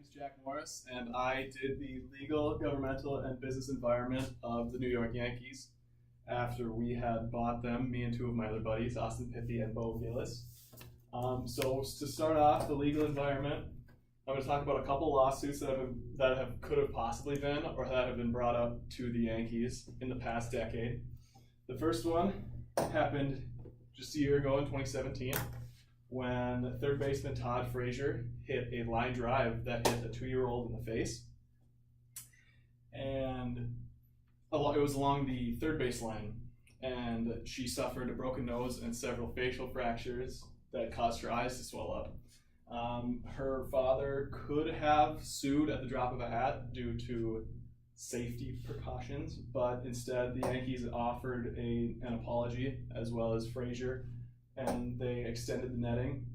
name's Jack Morris, and I did the legal, governmental, and business environment of the New York Yankees after we had bought them, me and two of my other buddies, Austin Piffy and Bo Gillis. So to start off, the legal environment, I'm going to talk about a couple lawsuits could have possibly been or that have been brought up to the Yankees in the past decade. The first one happened just a year ago in 2017 when third baseman Todd Frazier hit a line drive that hit a 2-year-old in the face. And it was along the third base line, and she suffered a broken nose and several facial fractures that caused her eyes to swell up. Her father could have sued at the drop of a hat due to safety precautions, but instead the Yankees offered an apology as well as Frazier, and they extended the netting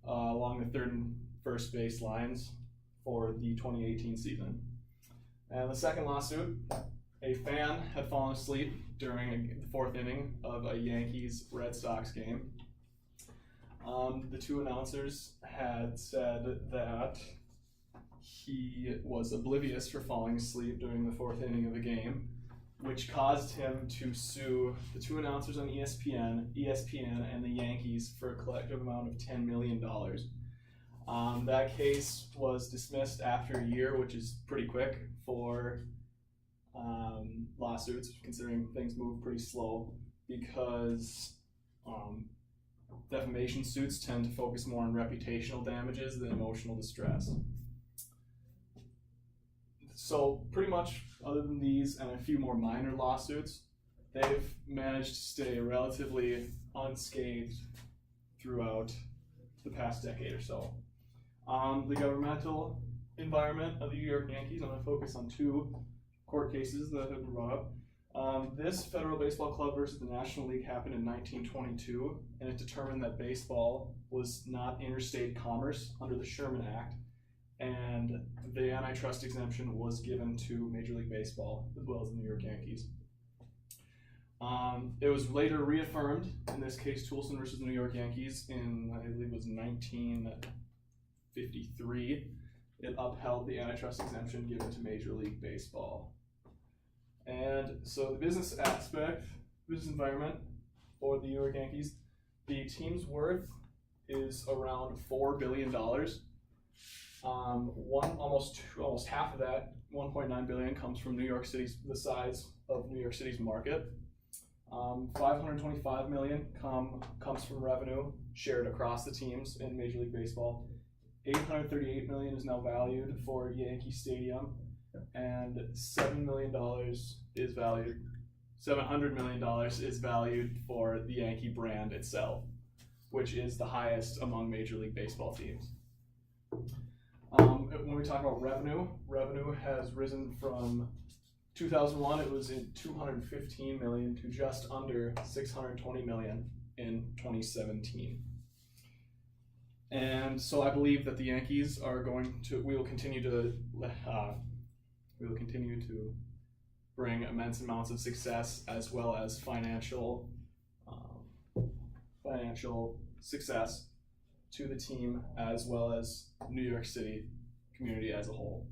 along the third and first base lines for the 2018 season. And the second lawsuit, a fan had fallen asleep during the fourth inning of a Yankees-Red Sox game. The two announcers had said that he was oblivious for falling asleep during the fourth inning of the game, which caused him to sue the two announcers on ESPN, and the Yankees for a collective amount of $10 million. That case was dismissed after a year, which is pretty quick for lawsuits, considering things move pretty slow, because defamation suits tend to focus more on reputational damages than emotional distress. So pretty much, other than these and a few more minor lawsuits, they've managed to stay relatively unscathed throughout the past decade or so. The governmental environment of the New York Yankees, I'm going to focus on two court cases that have been brought up. This Federal Baseball Club versus the National League happened in 1922, and it determined that baseball was not interstate commerce under the Sherman Act, and the antitrust exemption was given to Major League Baseball as well as the New York Yankees. It was later reaffirmed, in this case Toulson versus the New York Yankees in, I believe it was 1953. It upheld the antitrust exemption given to Major League Baseball. And so the business environment for the New York Yankees, the team's worth is around $4 billion. Almost half of that, $1.9 billion, comes from the size of New York City's market. $525 million comes from revenue shared across the teams in Major League Baseball. $838 million is now valued for Yankee Stadium, and $700 million is valued for the Yankee brand itself, which is the highest among Major League Baseball teams. When we talk about revenue has risen from 2001, it was in $215 million to just under $620 million in 2017. And so I believe that the Yankees we will continue to bring immense amounts of success as well as financial success to the team as well as New York City community as a whole.